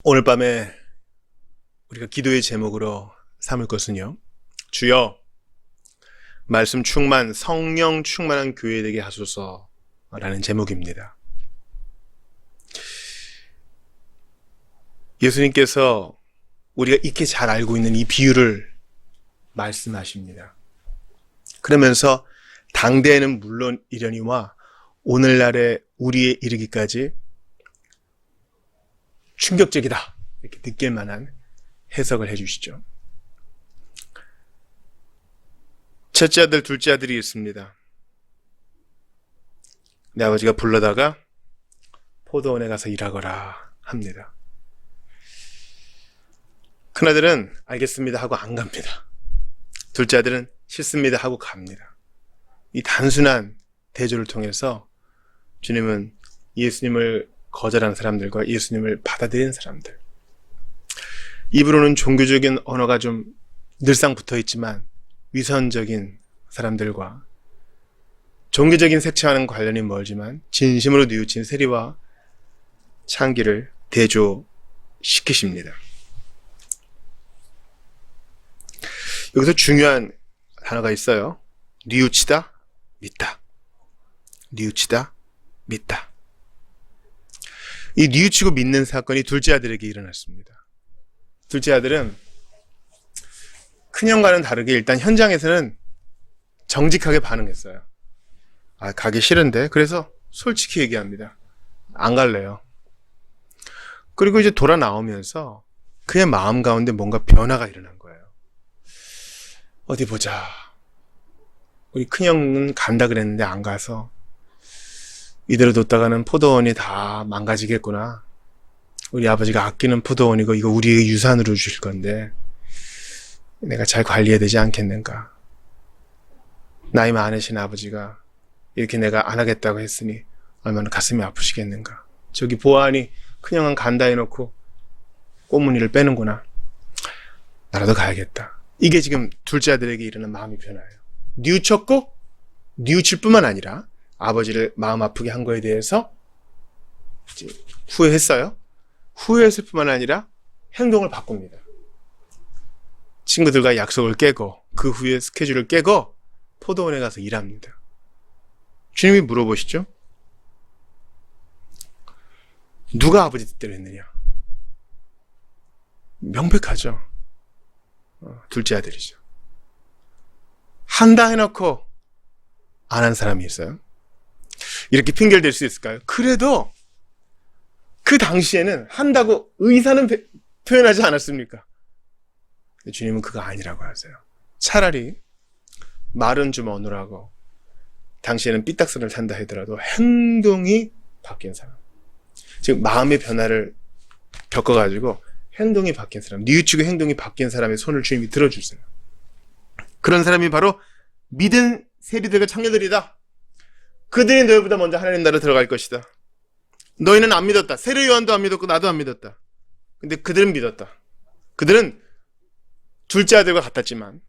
오늘 밤에 우리가 기도의 제목으로 삼을 것은요, 주여 말씀 충만, 성령 충만한 교회 되게 하소서라는 제목입니다. 예수님께서 우리가 익히 잘 알고 있는 이 비유를 말씀하십니다. 그러면서 당대에는 물론 이려니와 오늘날의 우리에 이르기까지 충격적이다 이렇게 느낄 만한 해석을 해주시죠. 첫째 아들, 둘째 아들이 있습니다. 내 아버지가 불러다가 포도원에 가서 일하거라 합니다. 큰아들은 알겠습니다 하고 안 갑니다. 둘째 아들은 싫습니다 하고 갑니다. 이 단순한 대조를 통해서 주님은 예수님을 거절한 사람들과 예수님을 받아들인 사람들, 입으로는 종교적인 언어가 좀 늘상 붙어있지만 위선적인 사람들과 종교적인 색채와는 관련이 멀지만 진심으로 뉘우친 세리와 창기를 대조시키십니다. 여기서 중요한 단어가 있어요. 뉘우치다, 믿다. 뉘우치다, 믿다. 이 뉘우치고 믿는 사건이 둘째 아들에게 일어났습니다. 둘째 아들은 큰형과는 다르게 일단 현장에서는 정직하게 반응했어요. 가기 싫은데. 그래서 솔직히 얘기합니다. 안 갈래요. 그리고 이제 돌아 나오면서 그의 마음 가운데 뭔가 변화가 일어난 거예요. 어디 보자. 우리 큰형은 간다 그랬는데 안 가서 이대로 뒀다가는 포도원이 다 망가지겠구나. 우리 아버지가 아끼는 포도원이고 이거 우리에게 유산으로 주실 건데 내가 잘 관리해야 되지 않겠는가. 나이 많으신 아버지가 이렇게 내가 안 하겠다고 했으니 얼마나 가슴이 아프시겠는가. 저기 보아하니 큰형은 간다 해놓고 꽃무늬를 빼는구나. 나라도 가야겠다. 이게 지금 둘째 아들에게 일어난 마음의 변화예요. 뉘우쳤고 뉘우칠 뿐만 아니라 아버지를 마음 아프게 한 거에 대해서 이제 후회했어요. 후회했을 뿐만 아니라 행동을 바꿉니다. 친구들과 약속을 깨고 그 후에 스케줄을 깨고 포도원에 가서 일합니다. 주님이 물어보시죠. 누가 아버지 뜻대로 했느냐? 명백하죠. 둘째 아들이죠. 한다 해놓고 안 한 사람이 있어요. 이렇게 핑계를 댈 수 있을까요? 그래도 그 당시에는 한다고 의사는 표현하지 않았습니까? 주님은 그거 아니라고 하세요. 차라리 말은 좀 어눌하고 당시에는 삐딱선을 탄다 하더라도 행동이 바뀐 사람, 즉 마음의 변화를 겪어가지고 행동이 바뀐 사람, 뉘우치고 행동이 바뀐 사람의 손을 주님이 들어주세요. 그런 사람이 바로 믿은 세리들과 창녀들이다. 그들이 너희보다 먼저 하나님 나라에 들어갈 것이다. 너희는 안 믿었다. 세례 요한도 안 믿었고 나도 안 믿었다. 근데 그들은 믿었다. 그들은 둘째 아들과 같았지만,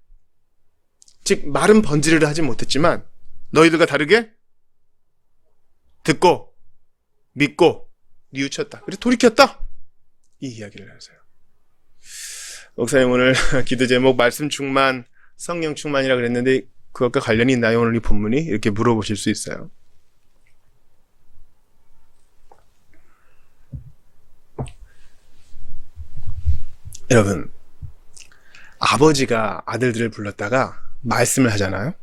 즉 말은 번지르르 하지 못했지만 너희들과 다르게 듣고 믿고 뉘우쳤다. 그래서 돌이켰다. 이 이야기를 하세요. 목사님 오늘 기도 제목 말씀 충만, 성령 충만이라 그랬는데 그것과 관련이 있나요? 오늘 이 본문이 이렇게 물어보실 수 있어요. 여러분, 아버지가 아들들을 불렀다가 말씀을 하잖아요.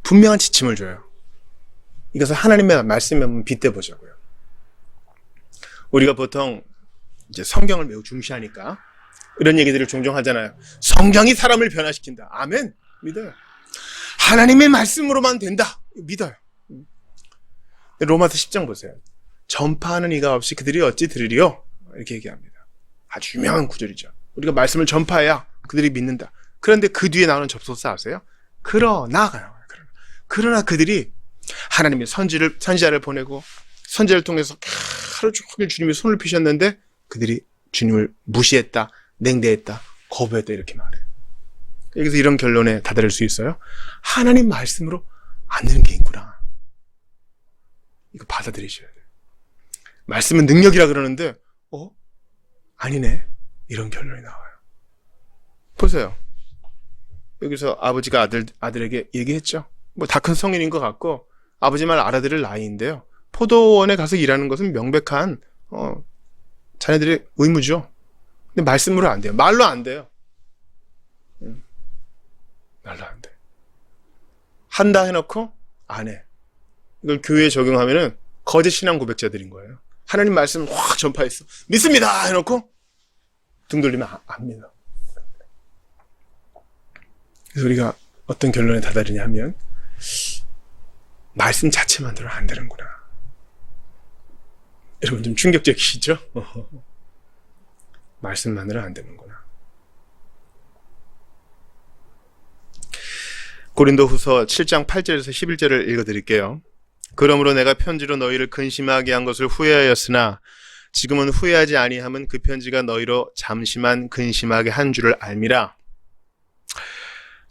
분명한 지침을 줘요. 이것을 하나님의 말씀에 한번 빗대 보자고요. 우리가 보통 이제 성경을 매우 중시하니까 이런 얘기들을 종종 하잖아요. 성경이 사람을 변화시킨다. 아멘. 믿어요. 하나님의 말씀으로만 된다. 믿어요. 로마서 10장 보세요. 전파하는 이가 없이 그들이 어찌 들으리요? 이렇게 얘기합니다. 아주 유명한 구절이죠. 우리가 말씀을 전파해야 그들이 믿는다. 그런데 그 뒤에 나오는 접속사 아세요? 그러나 그들이 하나님의 선지자를 보내고 선지자를 통해서 하루 종일 주님이 손을 피셨는데 그들이 주님을 무시했다, 냉대했다, 거부했다 이렇게 말해요. 여기서 이런 결론에 다다를 수 있어요. 하나님 말씀으로 안 되는 게 있구나. 이거 받아들이셔야 돼요. 말씀은 능력이라 그러는데 아니네. 이런 결론이 나와요. 보세요. 여기서 아버지가 아들에게 얘기했죠. 뭐 다 큰 성인인 것 같고 아버지 말 알아들을 나이인데요. 포도원에 가서 일하는 것은 명백한 자네들의 의무죠. 근데 말씀으로 안 돼요. 말로 안 돼요. 말로 안 돼. 한다 해놓고 안 해. 이걸 교회에 적용하면은 거짓 신앙 고백자들인 거예요. 하나님 말씀 확 전파했어. 믿습니다 해놓고 등 돌리면 안 믿어. 그래서 우리가 어떤 결론에 다다르냐 하면 말씀 자체만으로 안 되는구나. 여러분 좀 충격적이시죠? 말씀만으로 안 되는구나. 고린도후서 7장 8절에서 11절을 읽어드릴게요. 그러므로 내가 편지로 너희를 근심하게 한 것을 후회하였으나 지금은 후회하지 아니함은 그 편지가 너희로 잠시만 근심하게 한 줄을 알미라.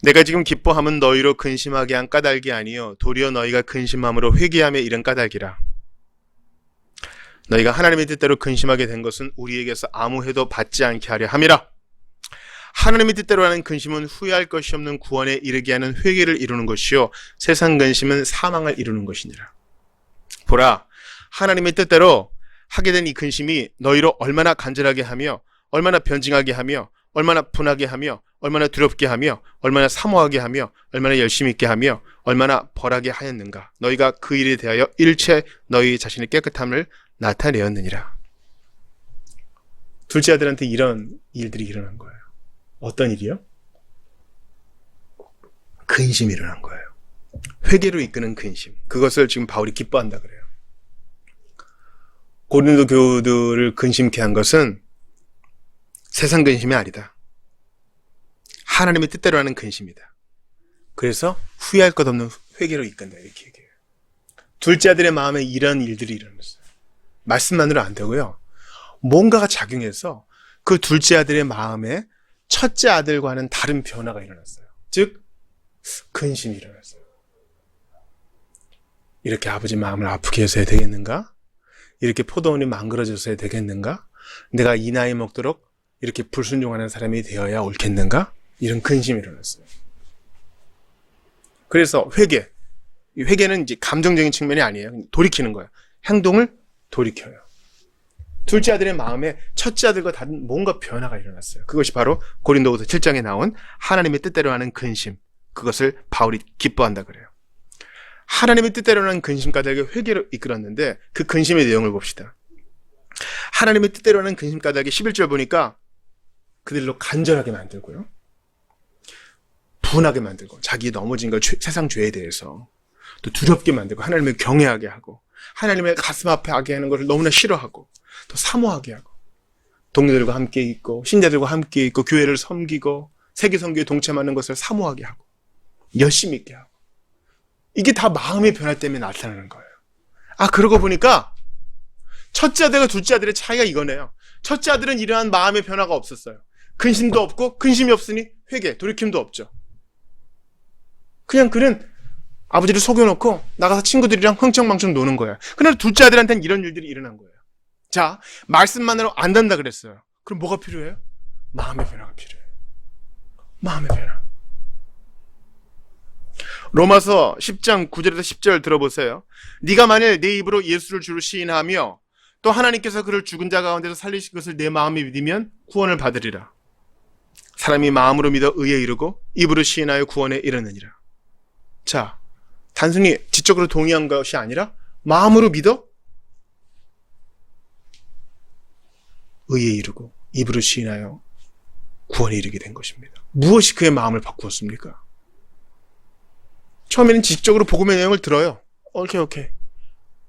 내가 지금 기뻐함은 너희로 근심하게 한 까닭이 아니요 도리어 너희가 근심함으로 회개함에 이른 까닭이라. 너희가 하나님의 뜻대로 근심하게 된 것은 우리에게서 아무 해도 받지 않게 하려 함이라. 하나님의 뜻대로 하는 근심은 후회할 것이 없는 구원에 이르게 하는 회개를 이루는 것이요 세상 근심은 사망을 이루는 것이니라. 보라, 하나님의 뜻대로 하게 된 이 근심이 너희로 얼마나 간절하게 하며 얼마나 변증하게 하며 얼마나 분하게 하며 얼마나 두렵게 하며 얼마나 사모하게 하며 얼마나 열심히 있게 하며 얼마나 벌하게 하였는가. 너희가 그 일에 대하여 일체 너희 자신의 깨끗함을 나타내었느니라. 둘째 아들한테 이런 일들이 일어난 거예요. 어떤 일이요? 근심이 일어난 거예요. 회개로 이끄는 근심. 그것을 지금 바울이 기뻐한다 그래요. 고린도 교우들을 근심케 한 것은 세상 근심이 아니다. 하나님의 뜻대로 하는 근심이다. 그래서 후회할 것 없는 회개로 이끈다 이렇게 얘기해요. 둘째 아들의 마음에 이런 일들이 일어났어요. 말씀만으로 안 되고요. 뭔가가 작용해서 그 둘째 아들의 마음에 첫째 아들과는 다른 변화가 일어났어요. 즉 근심이 일어났어요. 이렇게 아버지 마음을 아프게 해서 해야 되겠는가? 이렇게 포도원이 망그러져서 해야 되겠는가? 내가 이 나이 먹도록 이렇게 불순종하는 사람이 되어야 옳겠는가? 이런 근심이 일어났어요. 그래서 회개. 이 회개는 이제 감정적인 측면이 아니에요. 돌이키는 거예요. 행동을 돌이켜요. 둘째 아들의 마음에 첫째 아들과 다른 뭔가 변화가 일어났어요. 그것이 바로 고린도후서 7장에 나온 하나님의 뜻대로 하는 근심. 그것을 바울이 기뻐한다 그래요. 하나님의 뜻대로 하는 근심 까닭에 회개로 이끌었는데 그 근심의 내용을 봅시다. 하나님의 뜻대로 하는 근심 까닭에 11절 보니까 그들로 간절하게 만들고요. 분하게 만들고 자기 넘어진 것 세상 죄에 대해서 또 두렵게 만들고 하나님을 경외하게 하고 하나님의 가슴 아파하게 하는 것을 너무나 싫어하고 또 사모하게 하고 동료들과 함께 있고 신자들과 함께 있고 교회를 섬기고 세계 선교에 동참하는 것을 사모하게 하고 열심히 있게 하고 이게 다 마음의 변화 때문에 나타나는 거예요. 그러고 보니까 첫째 아들과 둘째 아들의 차이가 이거네요. 첫째 아들은 이러한 마음의 변화가 없었어요. 근심도 없고 근심이 없으니 회개, 돌이킴도 없죠. 그냥 그는 아버지를 속여놓고 나가서 친구들이랑 흥청망청 노는 거예요. 그러나 둘째 아들한테는 이런 일들이 일어난 거예요. 자, 말씀만으로 안 된다 그랬어요. 그럼 뭐가 필요해요? 마음의 변화가 필요해요. 마음의 변화. 로마서 10장 9절에서 10절 들어보세요. 네가 만일 내 입으로 예수를 주로 시인하며 또 하나님께서 그를 죽은 자 가운데서 살리신 것을 내 마음에 믿으면 구원을 받으리라. 사람이 마음으로 믿어 의에 이르고 입으로 시인하여 구원에 이르느니라. 자, 단순히 지적으로 동의한 것이 아니라 마음으로 믿어 의에 이르고 입으로 시인하여 구원에 이르게 된 것입니다. 무엇이 그의 마음을 바꾸었습니까? 처음에는 지식적으로 복음의 내용을 들어요. 오케이.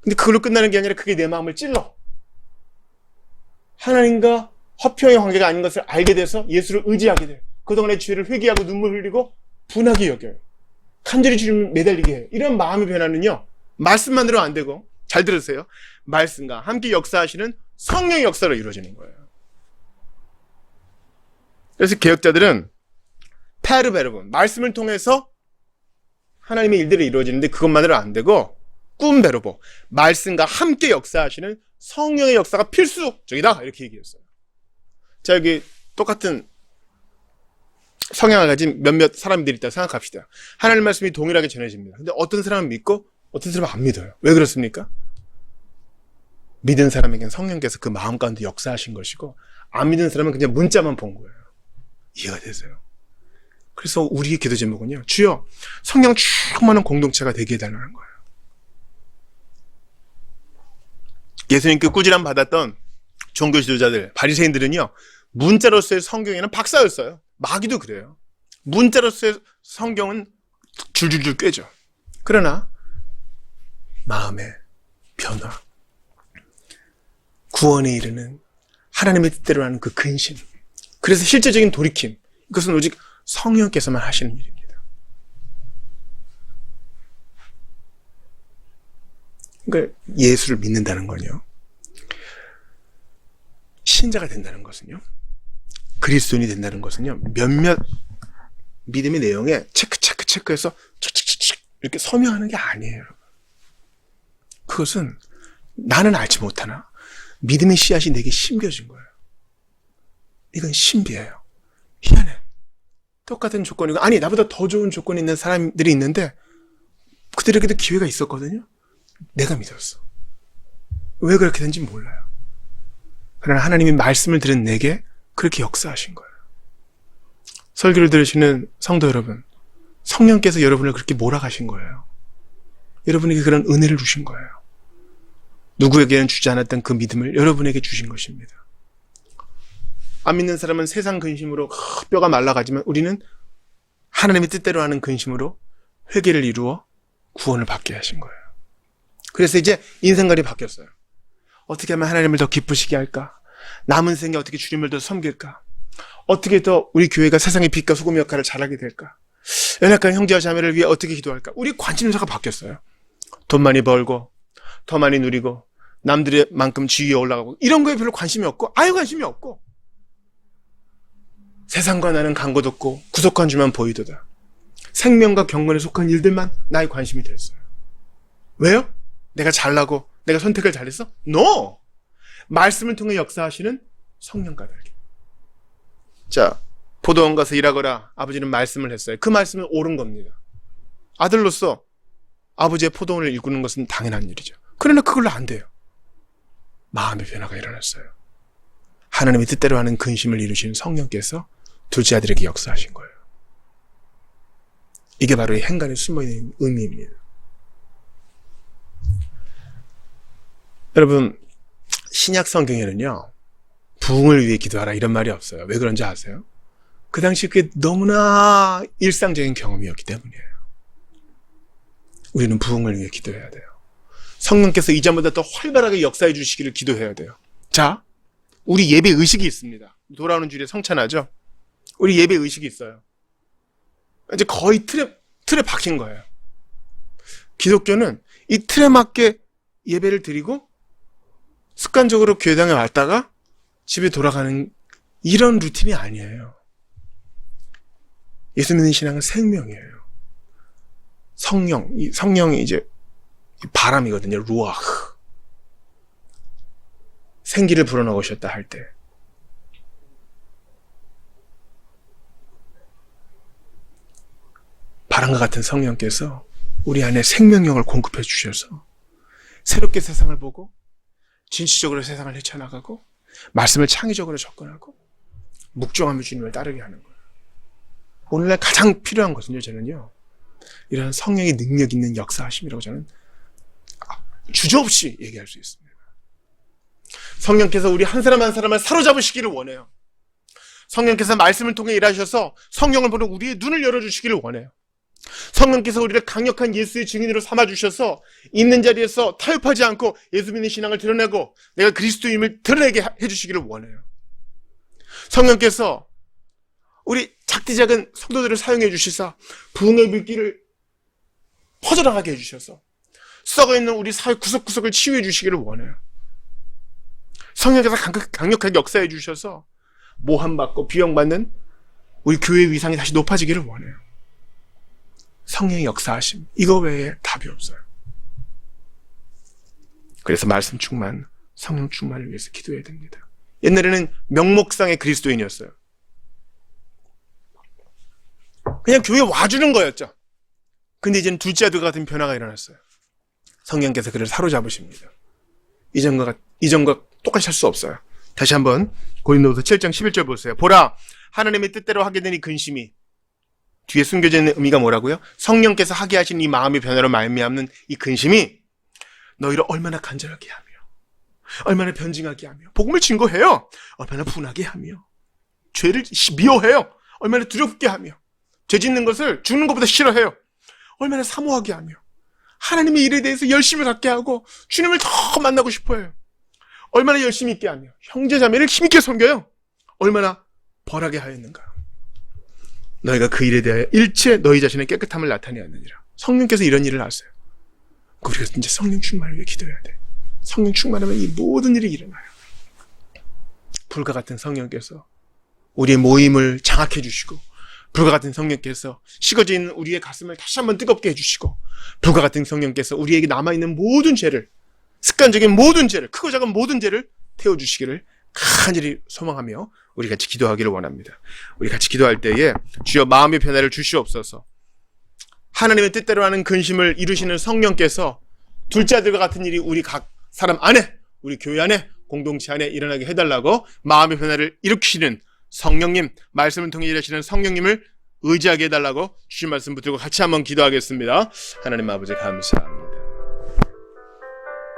근데 그걸로 끝나는 게 아니라 그게 내 마음을 찔러. 하나님과 화평의 관계가 아닌 것을 알게 돼서 예수를 의지하게 돼요. 그동안의 죄를 회개하고 눈물 흘리고 분하게 여겨요. 간절히 주님을 매달리게 해요. 이런 마음의 변화는요, 말씀만으로 안 되고, 잘 들으세요. 말씀과 함께 역사하시는 성령의 역사로 이루어지는 거예요. 그래서 개혁자들은 페르베르본, 말씀을 통해서 하나님의 일들이 이루어지는데 그것만으로 안 되고 꾼베르보, 말씀과 함께 역사하시는 성령의 역사가 필수적이다 이렇게 얘기했어요. 자, 여기 똑같은 성향을 가진 몇몇 사람들이 있다 생각합시다. 하나님 말씀이 동일하게 전해집니다. 근데 어떤 사람은 믿고 어떤 사람은 안 믿어요. 왜 그렇습니까? 믿은 사람에게는 성령께서 그 마음 가운데 역사하신 것이고, 안 믿은 사람은 그냥 문자만 본 거예요. 이해가 되세요? 그래서 우리의 기도 제목은요, 주여 성령 충만한 공동체가 되게 해달라는 거예요. 예수님께 꾸지람 받았던 종교 지도자들, 바리새인들은요, 문자로서의 성경에는 박사였어요. 마귀도 그래요. 문자로서의 성경은 줄줄줄 꿰죠. 그러나 마음의 변화, 구원에 이르는 하나님의 뜻대로 하는 그 근심, 그래서 실제적인 돌이킴, 이것은 오직 성령께서만 하시는 일입니다. 그러니까 예수를 믿는다는 건요, 신자가 된다는 것은요, 그리스도인이 된다는 것은요, 몇몇 믿음의 내용에 체크해서 이렇게 서명하는 게 아니에요. 그것은 나는 알지 못하나 믿음의 씨앗이 내게 심겨진 거예요. 이건 신비예요. 희한해. 똑같은 조건이고, 아니 나보다 더 좋은 조건이 있는 사람들이 있는데 그들에게도 기회가 있었거든요. 내가 믿었어. 왜 그렇게 된지 몰라요. 그러나 하나님이 말씀을 들은 내게 그렇게 역사하신 거예요. 설교를 들으시는 성도 여러분, 성령께서 여러분을 그렇게 몰아가신 거예요. 여러분에게 그런 은혜를 주신 거예요. 누구에게는 주지 않았던 그 믿음을 여러분에게 주신 것입니다. 안 믿는 사람은 세상 근심으로 뼈가 말라가지만, 우리는 하나님의 뜻대로 하는 근심으로 회개를 이루어 구원을 받게 하신 거예요. 그래서 이제 인생관이 바뀌었어요. 어떻게 하면 하나님을 더 기쁘시게 할까? 남은 생에 어떻게 주님을 더 섬길까? 어떻게 더 우리 교회가 세상의 빛과 소금 역할을 잘하게 될까? 연약한 형제와 자매를 위해 어떻게 기도할까? 우리 관심사가 바뀌었어요. 돈 많이 벌고 더 많이 누리고 남들의 만큼 지위에 올라가고 이런 거에 별로 관심이 없고, 아예 관심이 없고, 세상과 나는 간것 없고 구속한 주만 보이도다. 생명과 경건에 속한 일들만 나의 관심이 됐어요. 왜요? 내가 잘나고 내가 선택을 잘했어? No! 말씀을 통해 역사하시는 성령 까닭이. 자, 포도원 가서 일하거라. 아버지는 말씀을 했어요. 그 말씀은 옳은 겁니다. 아들로서 아버지의 포도원을 일구는 것은 당연한 일이죠. 그러나 그걸로 안 돼요. 마음의 변화가 일어났어요. 하나님의 뜻대로 하는 근심을 이루시는 성령께서 둘째 아들에게 역사하신 거예요. 이게 바로 이 행간에 숨어있는 의미입니다. 여러분, 신약 성경에는요, 부흥을 위해 기도하라 이런 말이 없어요. 왜 그런지 아세요? 그 당시 그게 너무나 일상적인 경험이었기 때문이에요. 우리는 부흥을 위해 기도해야 돼요. 성령께서 이전보다 더 활발하게 역사해 주시기를 기도해야 돼요. 자, 우리 예배 의식이 있습니다. 돌아오는 주일에 성찬하죠? 우리 예배 의식이 있어요. 이제 거의 틀에 박힌 거예요. 기독교는 이 틀에 맞게 예배를 드리고 습관적으로 교회당에 왔다가 집에 돌아가는 이런 루틴이 아니에요. 예수 믿는 신앙은 생명이에요. 성령이 이제 바람이거든요. 루아흐. 생기를 불어넣으셨다 할 때. 바람과 같은 성령께서 우리 안에 생명력을 공급해 주셔서 새롭게 세상을 보고 진취적으로 세상을 헤쳐나가고 말씀을 창의적으로 접근하고 묵종하며 주님을 따르게 하는 거예요. 오늘날 가장 필요한 것은요, 저는요, 이런 성령의 능력 있는 역사하심이라고 저는 주저없이 얘기할 수 있습니다. 성령께서 우리 한 사람 한 사람을 사로잡으시기를 원해요. 성령께서 말씀을 통해 일하셔서 성령을 보는 우리의 눈을 열어주시기를 원해요. 성령께서 우리를 강력한 예수의 증인으로 삼아주셔서 있는 자리에서 타협하지 않고 예수 믿는 신앙을 드러내고 내가 그리스도임을 드러내게 해주시기를 원해요. 성령께서 우리 작디작은 성도들을 사용해 주시사 부흥의 불길을 퍼져나가게 해주셔서 썩어있는 우리 사회 구석구석을 치유해 주시기를 원해요. 성령께서 강력하게 역사해 주셔서 모함받고 비용받는 우리 교회의 위상이 다시 높아지기를 원해요. 성령의 역사하심, 이거 외에 답이 없어요. 그래서 말씀 충만, 성령 충만을 위해서 기도해야 됩니다. 옛날에는 명목상의 그리스도인이었어요. 그냥 교회에 와주는 거였죠. 근데 이제는 둘째 아들 같은 변화가 일어났어요. 성령께서 그를 사로잡으십니다. 이전과 똑같이 할 수 없어요. 다시 한번 고린도후서 7장 11절 보세요. 보라, 하나님의 뜻대로 하게 된 이 근심이, 뒤에 숨겨져 있는 의미가 뭐라고요? 성령께서 하게 하신 이 마음의 변화로 말미암는 이 근심이 너희를 얼마나 간절하게 하며, 얼마나 변증하게 하며, 복음을 증거해요. 얼마나 분하게 하며, 죄를 미워해요. 얼마나 두렵게 하며, 죄 짓는 것을 죽는 것보다 싫어해요. 얼마나 사모하게 하며, 하나님의 일에 대해서 열심을 갖게 하고 주님을 더 만나고 싶어해요. 얼마나 열심히 있게 하며 형제자매를 힘있게 섬겨요. 얼마나 벌하게 하였는가. 너희가 그 일에 대하여 일체 너희 자신의 깨끗함을 나타내었느니라. 성령께서 이런 일을 하세요. 우리가 이제 성령 충만을 위해 기도해야 돼. 성령 충만하면 이 모든 일이 일어나요. 불과 같은 성령께서 우리의 모임을 장악해 주시고, 불과 같은 성령께서 식어져 있는 우리의 가슴을 다시 한번 뜨겁게 해주시고, 불과 같은 성령께서 우리에게 남아있는 모든 죄를, 습관적인 모든 죄를, 크고 작은 모든 죄를 태워주시기를 간절히 소망하며 우리 같이 기도하기를 원합니다. 우리 같이 기도할 때에 주여 마음의 변화를 주시옵소서. 하나님의 뜻대로 하는 근심을 이루시는 성령께서 둘째 아들과 같은 일이 우리 각 사람 안에, 우리 교회 안에, 공동체 안에 일어나게 해달라고 마음의 변화를 일으키시는 성령님, 말씀을 통해 일하시는 성령님을 의지하게 해달라고 주신 말씀 붙들고 같이 한번 기도하겠습니다. 하나님 아버지 감사합니다.